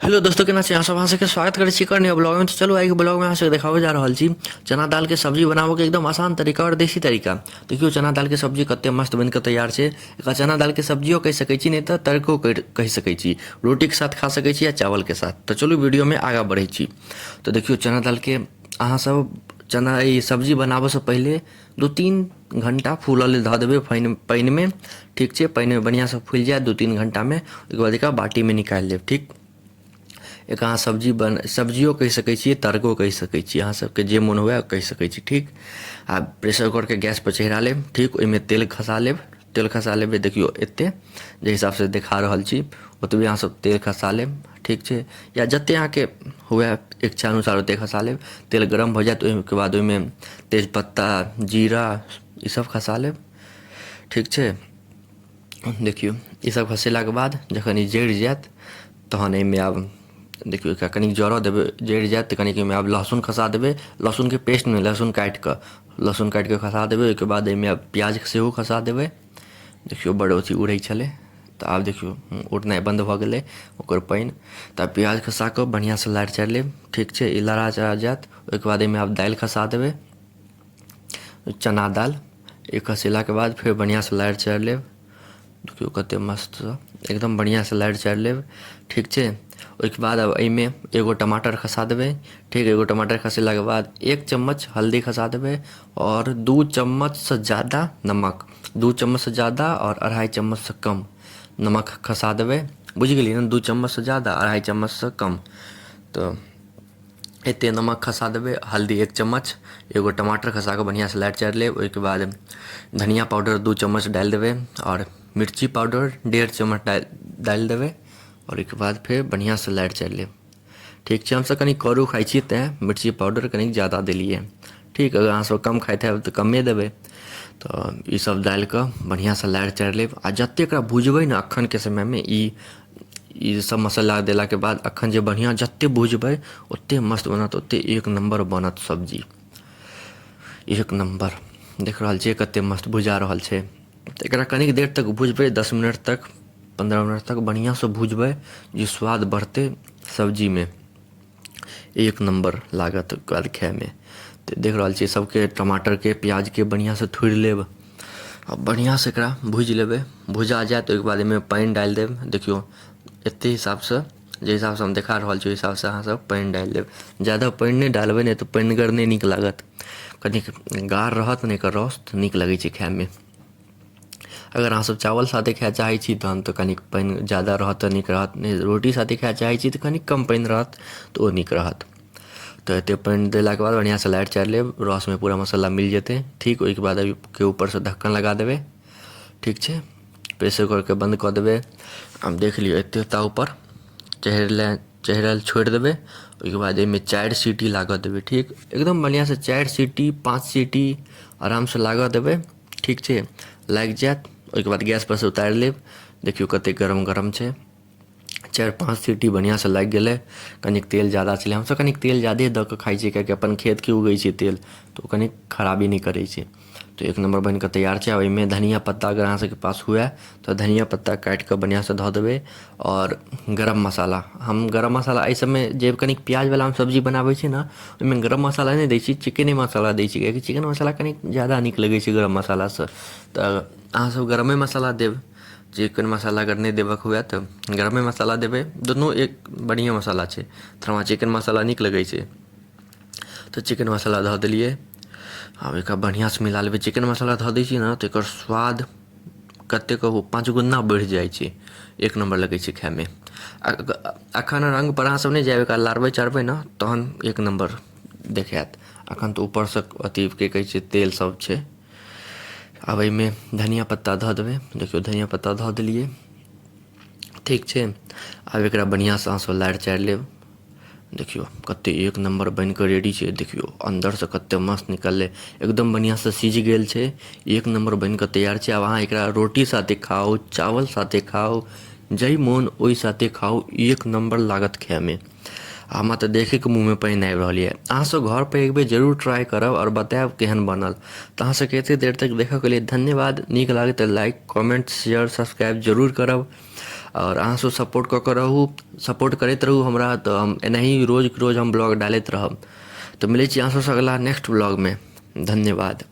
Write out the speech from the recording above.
Hello दोस्तों, केना छी? अहाँ सब अहाँ सबके स्वागत करै छी करने ब्लॉग में। तो चलो आइ के ब्लॉग में अहाँ सबके देखाबे जा रहल छी चना दाल के सब्जी बनाबो के एकदम आसान तरीका और देसी तरीका। देखियो चना दाल के सब्जी कते मस्त बन के तैयार छै। एकरा चना दाल के सब्जियो कह सकै छी, नहीं तो तड़को कह सकै छी। रोटी के साथ खा सकै छी या चावल के साथ। तो चलो वीडियो में आगा बढ़ै छी। तो देखियो चना दाल के अहाँ सब चना ई सब्जी बनाबो से पहले 2-3 घंटा फूलल धऽ देबै पानि में। ठीक छै, पानि में बढ़िया से फूल जाए 2-3 घंटा में। ओहिके बाद एकरा बाटी में निकालि लेब। ठीक, एक अहाँ सब्जियो कहि सकै छियै, तड़को कहि सकै छियै, अहाँ सबके जे मोन हुए कहि सकै छी। ठीक, आ प्रेशर कुकरके गैस पर चढ़ा लेब। ठीक, ओहिमे तेल खसा लेब। तेल खसा लेबै, देखियो एते जे हिसाबसँ देखा रहल छी ओतबे अहाँ सब तेल खसा लेब। ठीक छै, या जतेक अहाँके हुए इच्छा अनुसार ओतेक खसा लेब। तेल गरम भऽ जायत ओहिके बाद ओहिमे तेजपत्ता, जीरा ईसब खसा लेब। ठीक छै, देखियो ईसब खसेलाके बाद जखन ई जरि जायत तहन एहिमे आब देखियो एकरा कनिक जरऽ देबै। जरि जायत तऽ कनिक एहिमे आब लहसुन खसा देबै। लहसुनके पेस्ट नहि, लहसुन काटि कऽ खसा देबै। ओहिके बाद एहिमे आब प्याज सेहो खसा देबै। देखियो बड़ अथी उड़ै छलै, तऽ आब देखियो उड़नाइ बन्द भऽ गेलै ओकर पानि। तऽ प्याज खसा कऽ बढ़िआँसँ लारि चारि लेब। ठीक छै, ई लड़ा चढ़ा जायत। ओहिके बाद एहिमे आब दालि खसा देबै, चना दाल। ई खसेलाके बाद फेर बढ़िआँसँ लारि चारि लेब। देखियो कते मस्त एकदम बढ़िआँसँ लारि चारि लेब। ठीक छै, ओहिके बाद अब एहिमे एगो टमाटर खसा देबै। ठीक, एगो टमाटर खसेलाके बाद 1 चम्मच हल्दी खसा देबै और 2 चम्मचसँ ज़्यादा नमक, 2 चम्मचसँ ज़्यादा और 2.5 चम्मचसँ कम नमक खसा देबै। बुझि गेलियै ने, 2 चम्मचसँ ज़्यादा 2.5 चम्मचसँ कम। तऽ एते नमक खसा देबै, हल्दी 1 चम्मच, एगो टमाटर खसा कऽ बढ़िआँसँ लारि चारि लेब। ओहिके बाद धनिया पाउडर 2 चम्मच डालि देबै और मिर्ची पाउडर 1.5 चम्मच डालि देबै। और ओहिके बाद फेर बढ़िआँसँ लारि चारि लेब। ठीक छै, हमसब कनि करू खाइ छियै तेँ मिर्ची पाउडर कनिक ज़्यादा देलिए। ठीक, अगर अहाँसब कम खाइत हैब तऽ कमे देबै। तऽ ईसब डालि कऽ बढ़िआँसँ लारि चारि लेब। आ जतेक एकरा भुजबै ने एखनके समयमे ई सब मसाला देलाके बाद एखन जे बढ़िआँ जतेक भुजबै ओतेक मस्त बनत, ओतेक एक नम्बर बनत सब्जी। एक नम्बर देख रहल छियै कतेक मस्त भुजा रहल छै। तऽ एकरा कनिक देर तक भुजबै, 10 मिनट तक 15 मिनट तक बढ़िआँसँ भुजबै जे स्वाद बढ़तै सब्जीमे। एक नम्बर लागत ओकर बाद खाइमे। तऽ देख रहल छियै सबके टमाटरके प्याजके बढ़िआँसँ थोड़ि लेब आ बढ़िआँसँ एकरा भुजि लेबै। भुजा जायत ओहिके बाद एहिमे पानि डालि देब। देखियो एते हिसाबसँ, जे हिसाबसँ हम देखा रहल छी ओहि हिसाबसँ अहाँसब पानि डालि देब। ज़्यादा पानि नहि डालबै, नहि तऽ पानिगर नहि नीक लागत। कनिक गाढ़ रहत ने एकर रस तऽ नीक लगै छै खाइमे। अगर अहाँसब चावल साथे खाइ चाहै छी तहन तऽ कनिक पानि ज़्यादा रहत तऽ नीक रहत, नहि रोटी साथे खाइ चाहै छी तऽ कनिक कम पानि रहत तऽ ओ नीक रहत। तऽ एतेक पानि देलाके बाद बढ़िआँसँ लारि चारि लेब, रसमे पूरा मसाला मिल जेतै। ठीक, ओहिके बाद एहिके ऊपरसँ ढक्कन लगा देबै। ठीक छै, प्रेशर कुकरके बन्द कऽ देबै। आब देख लिऔ एतेक ता ऊपर चढ़ैले छोड़ि देबै। ओहिके बाद एहिमे 4 सीटी लागऽ देबै। ठीक, एकदम बढ़िआँसँ 4 सीटी 5 सीटी आरामसँ लागऽ देबै। ठीक छै, लागि जायत ओहिके बाद गैसपर सँ उतारि लेब। देखियो कतेक गरम गरम छै। 4-5 सीटी बढ़िआँसँ लागि गेलै। कनिक तेल ज़्यादा छलै, हमसब कनिक तेल ज़्यादे दऽ कऽ खाइ छियै किएकि अपन खेतके उगै छै तेल, तऽ ओ कनिक खराबी नहि करै छै। तो एक नम्बर बनि कऽ तैयार छै। ओहिमे धनिया पत्ता अगर अहाँ सबके पास हुए तऽ धनिया पत्ता काटि कऽ बढ़िआँसँ धऽ देबै। और गरम मसाला, हम गरम मसाला एहि सबमे जे कनिक प्याजवला हम सब्जी बनाबै छी ने ओहिमे गरम मसाला नहि दै छी, चिकेने मसाला दै छी किएकि चिकेन मसाला कनिक ज़्यादा नीक लगै छै गरम मसालासँ। तऽ अहाँसब गरमे मसाला देब। चिकेन मसाला अगर नहि देबऽके हुए तऽ गरमे मसाला देबै। दुनू एक बढ़िआँ मसाला छै, तऽ हमरा चिकेन मसाला नीक लगै छै तऽ चिकेन मसाला धऽ देलिए। आब एकरा बढ़िआँसँ मिला लेबै। चिकेन मसाला धऽ दै छिए ने तऽ एकर स्वाद कतेक कहू 5 गुना बढ़ि जाइ छै। एक नम्बर लगै छै खाइमे। एखन रङ्गपर अहाँसब नहि जायब, एकरा लारबै चारबै ने तहन एक नम्बर देखाएत। एखन तऽ ऊपरसँ अथी की कहै छै तेल सब छै। आब एहिमे धनिया पत्ता धऽ देबै। देखियो धनिया पत्ता धऽ देलिए। ठीक छै, आब एकरा बढ़िआँसँ अहाँसब लारि चारि लेब। देखियो कतेक एक नम्बर बनि कऽ रेडी छै। देखियो अन्दरसँ कतेक मस्त निकललै, एकदम बढ़िआँसँ सिझ गेल छै। एक नम्बर बनि कऽ तैयार छै। आब अहाँ एकरा रोटी साथे खाउ, चावल साथे खाउ, जाहि मोन ओहि साथे खाउ, एक नम्बर लागत खाइमे। हमरा तऽ देखैके मुँहमे पानि आबि रहल यऽ। अहाँसब घरपर एक बेर जरूर ट्राइ करब और बताएब केहन बनल। तऽ अहाँसबके एतेक देर तक देखऽके लिए धन्यवाद। नीक लागै तऽ लाइक कमेंट शेयर सब्सक्राइब जरूर करब। और अहाँ सब सपोर्ट कऽ के रहू, सपोर्ट करैत रहू हमरा, तो हम एनाही रोज रोज हम ब्लॉग डालैत रहब। तो मिलै छी अहाँ सबसँ अगला नेक्स्ट ब्लॉगमे। धन्यवाद।